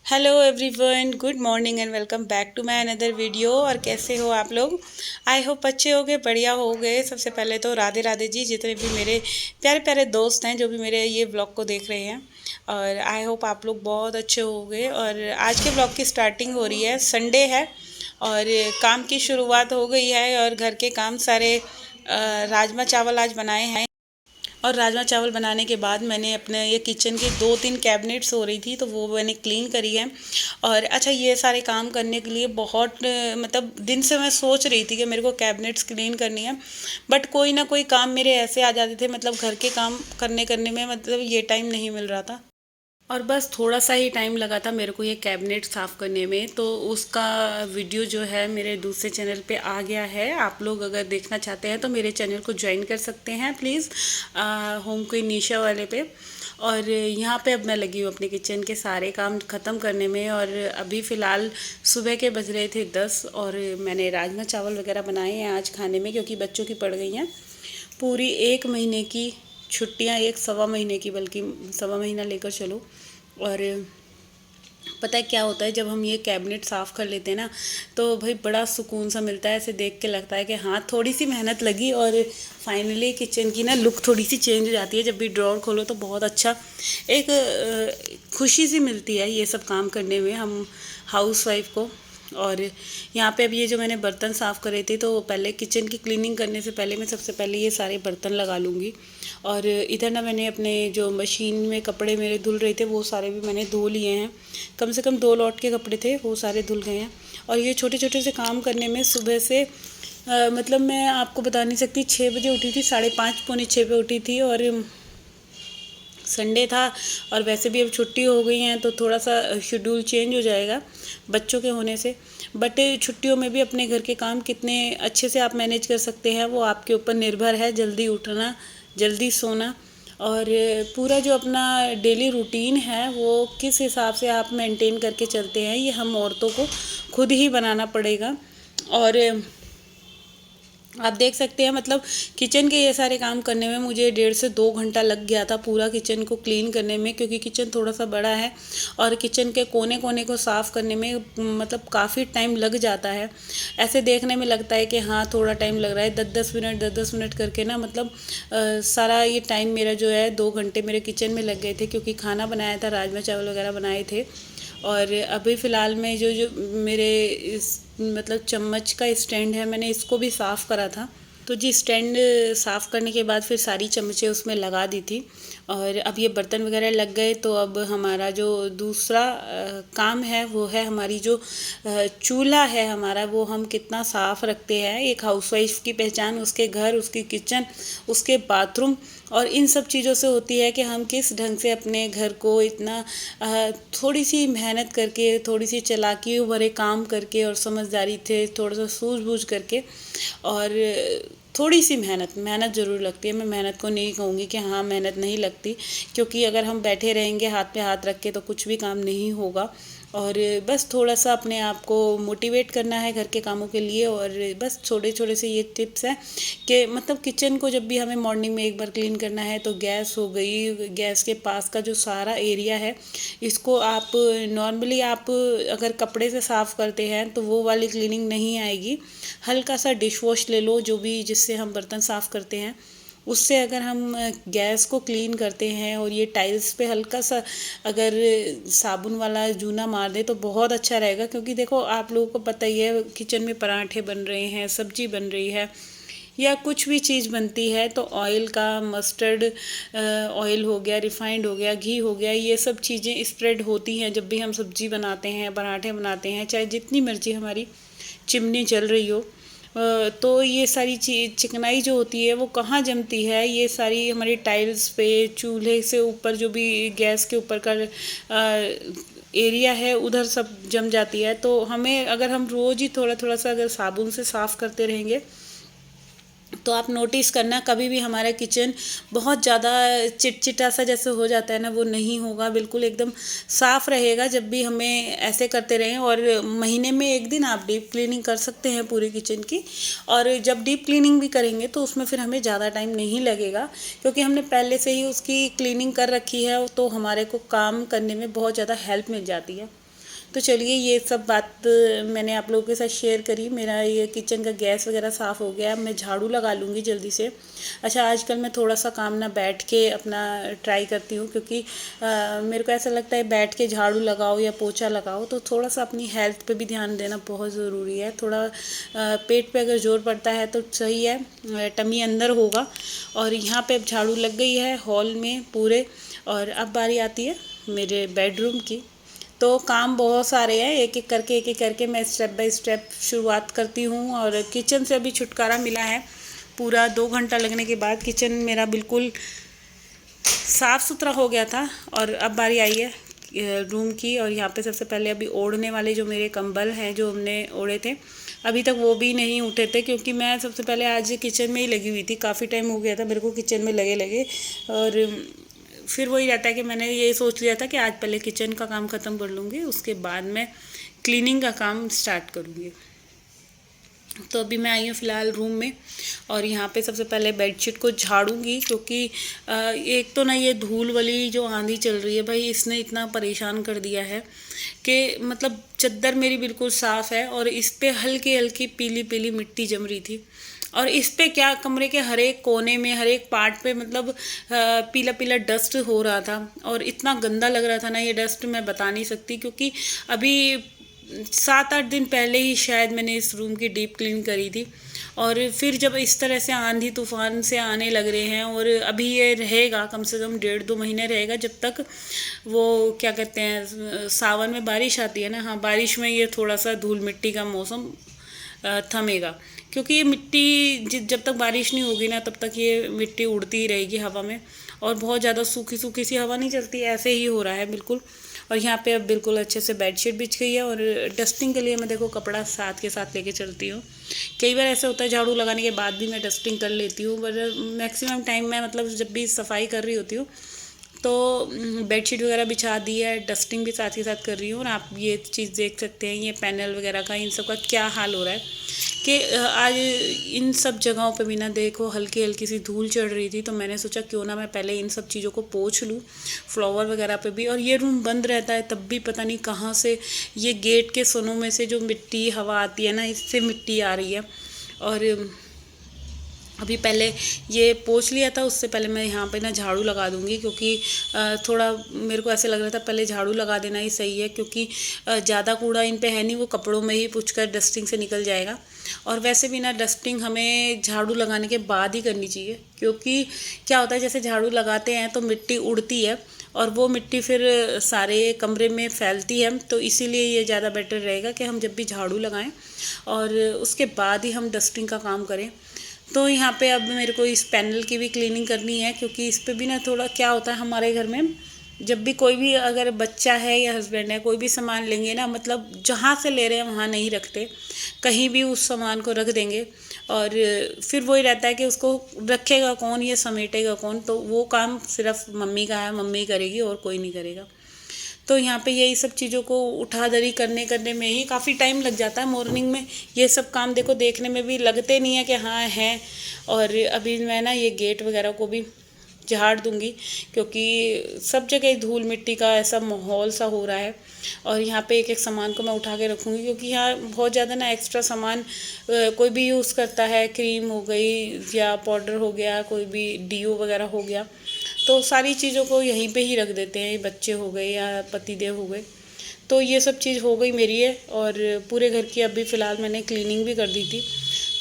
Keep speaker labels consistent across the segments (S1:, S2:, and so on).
S1: Hello everyone, good morning and welcome back to my another video. और कैसे हो आप लोग? आई होप अच्छे हो गए, बढ़िया हो गए। सबसे पहले तो राधे राधे जी, जितने भी मेरे प्यारे प्यारे दोस्त हैं जो भी मेरे ये ब्लॉग को देख रहे हैं, और आई होप आप लोग बहुत अच्छे हो गए। और आज के ब्लॉग की स्टार्टिंग हो रही है, संडे है और काम की शुरुआत हो गई है। और घर के काम सारे राजमा चावल आज बनाए हैं। और राजमा चावल बनाने के बाद मैंने अपने ये किचन की 2-3 कैबिनेट्स हो रही थी तो वो मैंने क्लीन करी है। और अच्छा, ये सारे काम करने के लिए बहुत मतलब दिन से मैं सोच रही थी कि मेरे को कैबिनेट्स क्लीन करनी है, बट कोई ना कोई काम मेरे ऐसे आ जाते थे, मतलब घर के काम करने करने में मतलब ये टाइम नहीं मिल रहा था। और बस थोड़ा सा ही टाइम लगा था मेरे को ये कैबिनेट साफ़ करने में, तो उसका वीडियो जो है मेरे दूसरे चैनल पे आ गया है। आप लोग अगर देखना चाहते हैं तो मेरे चैनल को ज्वाइन कर सकते हैं प्लीज़, होम क्वीन निशा वाले पे। और यहाँ पे अब मैं लगी हूँ अपने किचन के सारे काम ख़त्म करने में। और अभी फ़िलहाल सुबह के बज रहे थे 10 और मैंने राजमा चावल वगैरह बनाए हैं आज खाने में, क्योंकि बच्चों की पड़ गई हैं पूरी 1 महीने की छुट्टियाँ, एक सवा महीने की, बल्कि सवा महीना लेकर चलो। और पता है क्या होता है, जब हम ये कैबिनेट साफ़ कर लेते हैं ना तो भाई बड़ा सुकून सा मिलता है। ऐसे देख के लगता है कि हाँ, थोड़ी सी मेहनत लगी और फाइनली किचन की ना लुक थोड़ी सी चेंज हो जाती है। जब भी ड्रॉर खोलो तो बहुत अच्छा एक खुशी सी मिलती है ये सब काम करने में हम हाउस वाइफ को। और यहाँ पे अब ये जो मैंने बर्तन साफ़ करे थे, तो पहले किचन की क्लीनिंग करने से पहले मैं सबसे पहले ये सारे बर्तन लगा लूँगी। और इधर ना मैंने अपने जो मशीन में कपड़े मेरे धुल रहे थे वो सारे भी मैंने धो लिए हैं। कम से कम 2 लॉट के कपड़े थे, वो सारे धुल गए हैं। और ये छोटे छोटे से काम करने में सुबह से मतलब मैं आपको बता नहीं सकती, 6 बजे उठी थी, 5:30 पौने 6 पे उठी थी। और संडे था और वैसे भी अब छुट्टी हो गई हैं तो थोड़ा सा शेड्यूल चेंज हो जाएगा बच्चों के होने से। बट छुट्टियों में भी अपने घर के काम कितने अच्छे से आप मैनेज कर सकते हैं वो आपके ऊपर निर्भर है। जल्दी उठना, जल्दी सोना, और पूरा जो अपना डेली रूटीन है वो किस हिसाब से आप मेंटेन करके चलते हैं, ये हम औरतों को खुद ही बनाना पड़ेगा। और आप देख सकते हैं, मतलब किचन के ये सारे काम करने में मुझे 1.5 से 2 घंटा लग गया था पूरा किचन को क्लीन करने में, क्योंकि किचन थोड़ा सा बड़ा है और किचन के कोने कोने को साफ़ करने में मतलब काफ़ी टाइम लग जाता है। ऐसे देखने में लगता है कि हाँ थोड़ा टाइम लग रहा है, 10-10 मिनट करके ना, मतलब सारा ये टाइम मेरा जो है 2 घंटे मेरे किचन में लग गए थे, क्योंकि खाना बनाया था, राजमा चावल वगैरह बनाए थे। और अभी फ़िलहाल में जो जो मेरे इस मतलब चम्मच का स्टैंड है, मैंने इसको भी साफ़ करा था। तो जी, स्टैंड साफ़ करने के बाद फिर सारी चमचें उसमें लगा दी थी। और अब ये बर्तन वगैरह लग गए तो अब हमारा जो दूसरा काम है वो है हमारी जो चूल्हा है हमारा, वो हम कितना साफ़ रखते हैं। एक हाउसवाइफ की पहचान उसके घर, उसकी किचन, उसके बाथरूम और इन सब चीज़ों से होती है कि हम किस ढंग से अपने घर को इतना थोड़ी सी मेहनत करके, थोड़ी सी चालाकी भरे काम करके और समझदारी थे थोड़ा सा सूझबूझ करके। और थोड़ी सी मेहनत मेहनत ज़रूर लगती है। मैं मेहनत को नहीं कहूँगी कि हाँ मेहनत नहीं लगती, क्योंकि अगर हम बैठे रहेंगे हाथ पे हाथ रख के तो कुछ भी काम नहीं होगा। और बस थोड़ा सा अपने आप को मोटिवेट करना है घर के कामों के लिए। और बस छोटे छोटे से ये टिप्स हैं कि मतलब किचन को जब भी हमें मॉर्निंग में एक बार क्लीन करना है तो गैस हो गई, गैस के पास का जो सारा एरिया है इसको आप नॉर्मली आप अगर कपड़े से साफ़ करते हैं तो वो वाली क्लीनिंग नहीं आएगी। हल्का सा डिश वॉश ले लो, जो भी जिससे हम बर्तन साफ़ करते हैं, उससे अगर हम गैस को क्लीन करते हैं और ये टाइल्स पे हल्का सा अगर साबुन वाला जूना मार दे तो बहुत अच्छा रहेगा। क्योंकि देखो, आप लोगों को पता ही है, किचन में पराठे बन रहे हैं, सब्जी बन रही है या कुछ भी चीज़ बनती है तो ऑयल का, मस्टर्ड ऑयल हो गया, रिफाइंड हो गया, घी हो गया, ये सब चीज़ें स्प्रेड होती हैं जब भी हम सब्जी बनाते हैं, पराठे बनाते हैं, चाहे जितनी मर्जी हमारी चिमनी चल रही हो। तो ये सारी चीज चिकनाई जो होती है वो कहाँ जमती है, ये सारी हमारी टाइल्स पे, चूल्हे से ऊपर जो भी गैस के ऊपर का एरिया है उधर सब जम जाती है। तो हमें अगर हम रोज़ ही थोड़ा थोड़ा सा अगर साबुन से साफ़ करते रहेंगे तो आप नोटिस करना, कभी भी हमारा किचन बहुत ज़्यादा चिटचिटा सा जैसे हो जाता है ना, वो नहीं होगा, बिल्कुल एकदम साफ़ रहेगा जब भी हमें ऐसे करते रहें। और महीने में एक दिन आप डीप क्लीनिंग कर सकते हैं पूरी किचन की। और जब डीप क्लीनिंग भी करेंगे तो उसमें फिर हमें ज़्यादा टाइम नहीं लगेगा, क्योंकि हमने पहले से ही उसकी क्लीनिंग कर रखी है, तो हमारे को काम करने में बहुत ज़्यादा हेल्प मिल जाती है। तो चलिए ये सब बात मैंने आप लोगों के साथ शेयर करी। मेरा ये किचन का गैस वगैरह साफ़ हो गया, मैं झाड़ू लगा लूँगी जल्दी से। अच्छा, आजकल मैं थोड़ा सा काम ना बैठ के अपना ट्राई करती हूँ, क्योंकि मेरे को ऐसा लगता है बैठ के झाड़ू लगाओ या पोछा लगाओ तो थोड़ा सा अपनी हेल्थ पे भी ध्यान देना बहुत ज़रूरी है। थोड़ा पेट पे अगर जोर पड़ता है तो सही है, टमी अंदर होगा। और यहाँ पे अब झाड़ू लग गई है हॉल में पूरे। और अब बारी आती है मेरे बेडरूम की। तो काम बहुत सारे हैं, एक एक करके मैं स्टेप बाय स्टेप शुरुआत करती हूँ। और किचन से अभी छुटकारा मिला है, पूरा 2 घंटा लगने के बाद किचन मेरा बिल्कुल साफ़ सुथरा हो गया था। और अब बारी आई है रूम की। और यहाँ पे सबसे पहले अभी ओढ़ने वाले जो मेरे कंबल हैं जो हमने ओढ़े थे, अभी तक वो भी नहीं उठे थे, क्योंकि मैं सबसे पहले आज किचन में ही लगी हुई थी। काफ़ी टाइम हो गया था मेरे को किचन में लगे लगे। और फिर वही रहता है कि मैंने ये सोच लिया था कि आज पहले किचन का काम ख़त्म कर लूँगी, उसके बाद मैं क्लीनिंग का काम स्टार्ट करूँगी। तो अभी मैं आई हूँ फ़िलहाल रूम में। और यहाँ पे सबसे पहले बेडशीट को झाड़ूंगी, क्योंकि एक तो ना ये धूल वाली जो आंधी चल रही है भाई, इसने इतना परेशान कर दिया है कि मतलब चद्दर मेरी बिल्कुल साफ़ है और इस पे हल्की हल्की पीली पीली मिट्टी जम रही थी। और इस पे क्या, कमरे के हर एक कोने में हर एक पार्ट पे मतलब पीला पीला डस्ट हो रहा था। और इतना गंदा लग रहा था ना ये डस्ट, मैं बता नहीं सकती। क्योंकि अभी 7-8 दिन पहले ही शायद मैंने इस रूम की डीप क्लीन करी थी। और फिर जब इस तरह से आंधी तूफान से आने लग रहे हैं, और अभी ये रहेगा कम से कम 1.5-2 महीने रहेगा, जब तक वो क्या कहते हैं सावन में बारिश आती है ना, हाँ बारिश में ये थोड़ा सा धूल मिट्टी का मौसम थमेगा। क्योंकि ये मिट्टी जब तक बारिश नहीं होगी ना तब तक ये मिट्टी उड़ती ही रहेगी हवा में। और बहुत ज़्यादा सूखी सूखी सी हवा नहीं चलती, ऐसे ही हो रहा है बिल्कुल। और यहाँ पे अब बिल्कुल अच्छे से बेडशीट बिछ गई है। और डस्टिंग के लिए मैं देखो कपड़ा साथ के साथ लेके चलती हूँ। कई बार ऐसा होता है झाड़ू लगाने के बाद भी मैं डस्टिंग कर लेती हूँ, पर मैक्सिमम टाइम मैं मतलब जब भी सफाई कर रही होती हूँ तो बेडशीट वगैरह बिछा दी है, डस्टिंग भी साथ ही साथ कर रही हूँ। और आप ये चीज़ देख सकते हैं, ये पैनल वगैरह का इन सब का क्या हाल हो रहा है कि आज इन सब जगहों पे भी ना देखो हल्की हल्की सी धूल चढ़ रही थी। तो मैंने सोचा क्यों ना मैं पहले इन सब चीज़ों को पोंछ लूँ, फ्लावर वगैरह पे भी। और ये रूम बंद रहता है तब भी पता नहीं कहाँ से ये गेट के सोनों में से जो मिट्टी हवा आती है ना, इससे मिट्टी आ रही है। और अभी पहले ये पोंछ लिया था, उससे पहले मैं यहाँ पे ना झाड़ू लगा दूँगी, क्योंकि थोड़ा मेरे को ऐसे लग रहा था पहले झाड़ू लगा देना ही सही है। क्योंकि ज़्यादा कूड़ा इन पे है नहीं, वो कपड़ों में ही पूछ कर डस्टिंग से निकल जाएगा। और वैसे भी ना डस्टिंग हमें झाड़ू लगाने के बाद ही करनी चाहिए, क्योंकि क्या होता है जैसे झाड़ू लगाते हैं तो मिट्टी उड़ती है और वो मिट्टी फिर सारे कमरे में फैलती है। तो इसीलिए ये ज़्यादा बेटर रहेगा कि हम जब भी झाड़ू लगाएं और उसके बाद ही हम डस्टिंग का काम करें। तो यहाँ पे अब मेरे को इस पैनल की भी क्लीनिंग करनी है, क्योंकि इस पे भी ना थोड़ा क्या होता है हमारे घर में, जब भी कोई भी अगर बच्चा है या हस्बैंड है कोई भी सामान लेंगे ना, मतलब जहाँ से ले रहे हैं वहाँ नहीं रखते, कहीं भी उस सामान को रख देंगे। और फिर वही रहता है कि उसको रखेगा कौन, ये समेटेगा कौन। तो वो काम सिर्फ मम्मी का है, मम्मी करेगी और कोई नहीं करेगा। तो यहाँ पे यही सब चीज़ों को उठादरी करने में ही काफ़ी टाइम लग जाता है। मॉर्निंग में ये सब काम देखो देखने में भी लगते नहीं है कि हाँ हैं। और अभी मैं ना ये गेट वगैरह को भी झाड़ दूँगी, क्योंकि सब जगह धूल मिट्टी का ऐसा माहौल सा हो रहा है। और यहाँ पे एक एक सामान को मैं उठा के रखूँगी, क्योंकि यहाँ बहुत ज़्यादा ना एक्स्ट्रा सामान कोई भी यूज़ करता है, क्रीम हो गई या पाउडर हो गया, कोई भी डीओ वगैरह हो गया, तो सारी चीज़ों को यहीं पे ही रख देते हैं। बच्चे हो गए या पतिदेव हो गए, तो ये सब चीज़ हो गई मेरी है। और पूरे घर की अभी फ़िलहाल मैंने क्लीनिंग भी कर दी थी।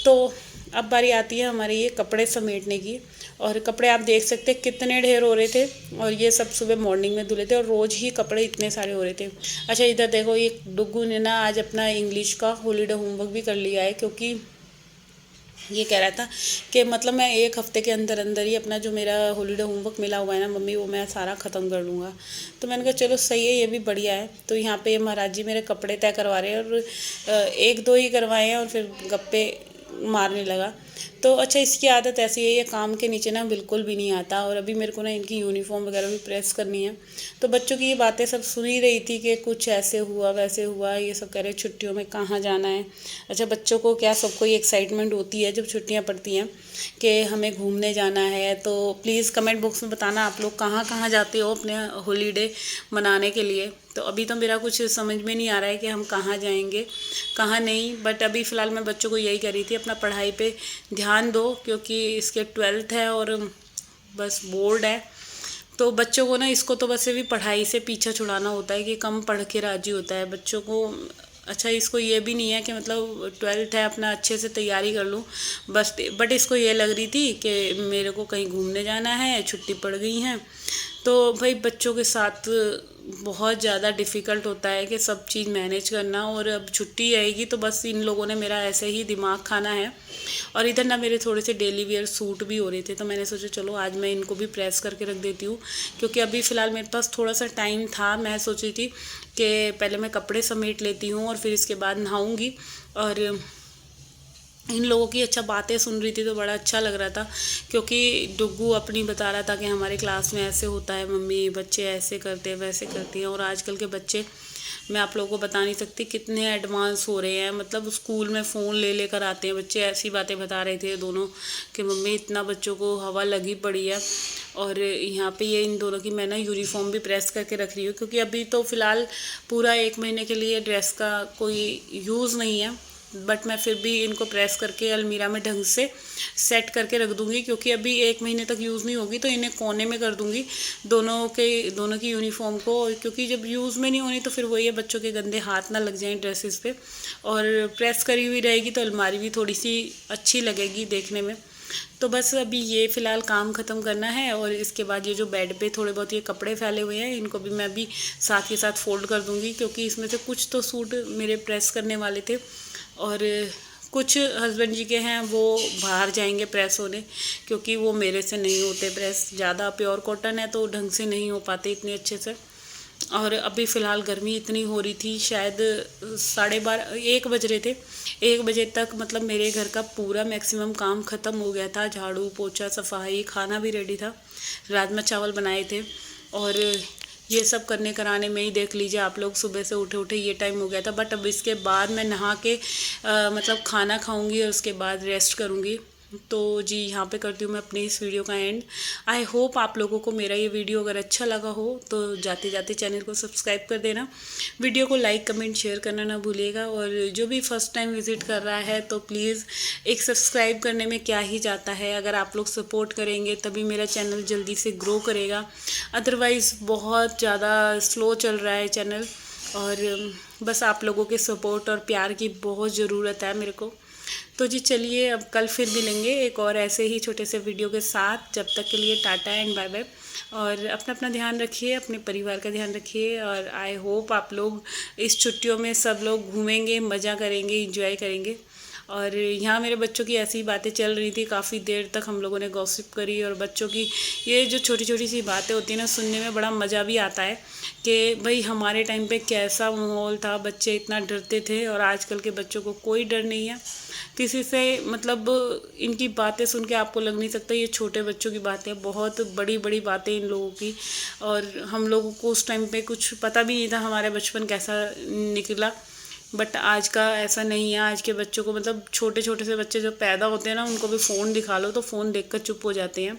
S1: तो अब बारी आती है हमारे ये कपड़े समेटने की। और कपड़े आप देख सकते हैं कितने ढेर हो रहे थे, और ये सब सुबह मॉर्निंग में धुले थे, और रोज़ ही कपड़े इतने सारे हो रहे थे। अच्छा, इधर देखो ये डुग्गू ने ना आज अपना इंग्लिश का हॉलीडे होमवर्क भी कर लिया है, क्योंकि ये कह रहा था कि मतलब मैं 1 हफ़्ते के अंदर अंदर ही अपना जो मेरा हॉलीडे होमवर्क मिला हुआ है ना मम्मी, वो मैं सारा ख़त्म कर लूँगा। तो मैंने कहा चलो सही है, ये भी बढ़िया है। तो यहाँ पे महाराज जी मेरे कपड़े तय करवा रहे हैं, और 1-2 ही करवाए हैं और फिर गप्पे मारने लगा। तो अच्छा, इसकी आदत ऐसी है, ये काम के नीचे ना बिल्कुल भी नहीं आता। और अभी मेरे को ना इनकी यूनिफॉर्म वगैरह भी प्रेस करनी है। तो बच्चों की ये बातें सब सुन ही रही थी कि कुछ ऐसे हुआ वैसे हुआ, ये सब कह रहे छुट्टियों में कहाँ जाना है। अच्छा, बच्चों को क्या, सबको ही एक्साइटमेंट होती है जब छुट्टियाँ पड़ती हैं कि हमें घूमने जाना है। तो प्लीज़ कमेंट बॉक्स में बताना आप लोग कहाँ कहाँ जाते हो अपने हॉलीडे मनाने के लिए। तो अभी तो मेरा कुछ समझ में नहीं आ रहा है कि हम कहाँ जाएंगे कहाँ नहीं। बट अभी फ़िलहाल मैं बच्चों को यही कह रही थी, अपना पढ़ाई पे ध्यान दो, क्योंकि इसके 12th है और बस बोर्ड है। तो बच्चों को ना, इसको तो बस भी पढ़ाई से पीछा छुड़ाना होता है कि कम पढ़ के राजी होता है बच्चों को। अच्छा, इसको ये भी नहीं है कि मतलब 12th है, अपना अच्छे से तैयारी कर लूँ बस। बट इसको ये लग रही थी कि मेरे को कहीं घूमने जाना है, छुट्टी पड़ गई हैं। तो भाई बच्चों के साथ बहुत ज़्यादा डिफ़िकल्ट होता है कि सब चीज़ मैनेज करना। और अब छुट्टी आएगी तो बस इन लोगों ने मेरा ऐसे ही दिमाग खाना है। और इधर ना मेरे थोड़े से डेली वेयर सूट भी हो रहे थे, तो मैंने सोचा चलो आज मैं इनको भी प्रेस करके रख देती हूँ, क्योंकि अभी फ़िलहाल मेरे पास थोड़ा सा टाइम था। मैं सोच रही थी कि पहले मैं कपड़े समेट लेती हूँ और फिर इसके बाद नहाऊँगी। और इन लोगों की अच्छा बातें सुन रही थी तो बड़ा अच्छा लग रहा था, क्योंकि डुग्गू अपनी बता रहा था कि हमारे क्लास में ऐसे होता है मम्मी, बच्चे ऐसे करते हैं वैसे करती हैं। और आजकल के बच्चे, मैं आप लोगों को बता नहीं सकती कितने एडवांस हो रहे हैं। मतलब स्कूल में फ़ोन ले लेकर आते हैं बच्चे। ऐसी बातें बता रहे थे दोनों कि मम्मी इतना बच्चों को हवा लगी पड़ी है। और यहाँ पे ये इन दोनों की मैं ना यूनिफॉर्म भी प्रेस करके रख रही हूँ, क्योंकि अभी तो फ़िलहाल पूरा 1 महीने के लिए ड्रेस का कोई यूज़ नहीं है। बट मैं फिर भी इनको प्रेस करके अलमीरा में ढंग से सेट करके रख दूँगी, क्योंकि अभी 1 महीने तक यूज़ नहीं होगी तो इन्हें कोने में कर दूँगी दोनों की यूनिफॉर्म को। क्योंकि जब यूज़ में नहीं होनी तो फिर वही है, बच्चों के गंदे हाथ ना लग जाएं ड्रेसेस पे। और प्रेस करी हुई रहेगी तो अलमारी भी थोड़ी सी अच्छी लगेगी देखने में। तो बस अभी ये फ़िलहाल काम ख़त्म करना है। और इसके बाद ये जो बेड पे थोड़े बहुत ये कपड़े फैले हुए हैं, इनको भी मैं अभी साथ के साथ फ़ोल्ड कर दूँगी, क्योंकि इसमें से कुछ तो सूट मेरे प्रेस करने वाले थे और कुछ हस्बैंड जी के हैं वो बाहर जाएंगे प्रेस होने, क्योंकि वो मेरे से नहीं होते प्रेस। ज़्यादा प्योर कॉटन है तो ढंग से नहीं हो पाते इतने अच्छे से। और अभी फ़िलहाल गर्मी इतनी हो रही थी, शायद 12:30 1 बज रहे थे। 1 बजे तक मतलब मेरे घर का पूरा मैक्सिमम काम ख़त्म हो गया था, झाड़ू पोछा सफाई, खाना भी रेडी था। राजमा चावल बनाए थे और ये सब करने कराने में ही देख लीजिए आप लोग, सुबह से उठे उठे ये टाइम हो गया था। बट अब इसके बाद मैं नहा के मतलब खाना खाऊंगी और उसके बाद रेस्ट करूंगी। तो जी यहाँ पे करती हूँ मैं अपनी इस वीडियो का एंड। आई होप आप लोगों को मेरा ये वीडियो अगर अच्छा लगा हो तो जाते जाते चैनल को सब्सक्राइब कर देना, वीडियो को लाइक कमेंट शेयर करना ना भूलिएगा। और जो भी फर्स्ट टाइम विज़िट कर रहा है तो प्लीज़ एक सब्सक्राइब करने में क्या ही जाता है, अगर आप लोग सपोर्ट करेंगे तभी मेरा चैनल जल्दी से ग्रो करेगा। अदरवाइज़ बहुत ज़्यादा स्लो चल रहा है चैनल। और बस आप लोगों के सपोर्ट और प्यार की बहुत ज़रूरत है मेरे को। तो जी चलिए, अब कल फिर मिलेंगे एक और ऐसे ही छोटे से वीडियो के साथ। जब तक के लिए टाटा एंड बाय बाय। और अपना ध्यान रखिए, अपने परिवार का ध्यान रखिए। और आई होप आप लोग इस छुट्टियों में सब लोग घूमेंगे, मज़ा करेंगे, इंजॉय करेंगे। और यहाँ मेरे बच्चों की ऐसी बातें चल रही थी, काफ़ी देर तक हम लोगों ने गॉसिप करी। और बच्चों की ये जो छोटी छोटी सी बातें होती हैं ना, सुनने में बड़ा मज़ा भी आता है कि भाई हमारे टाइम पे कैसा माहौल था, बच्चे इतना डरते थे और आजकल के बच्चों को कोई डर नहीं है किसी से। मतलब इनकी बातें सुन के आपको लग नहीं सकता ये छोटे बच्चों की बातें, बहुत बड़ी बड़ी बातें इन लोगों की। और हम लोगों को उस टाइम पे कुछ पता भी नहीं था हमारा बचपन कैसा निकला। बट आज का ऐसा नहीं है। आज के बच्चों को मतलब छोटे छोटे से बच्चे जो पैदा होते हैं ना, उनको भी फ़ोन दिखा लो तो फ़ोन देखकर चुप हो जाते हैं।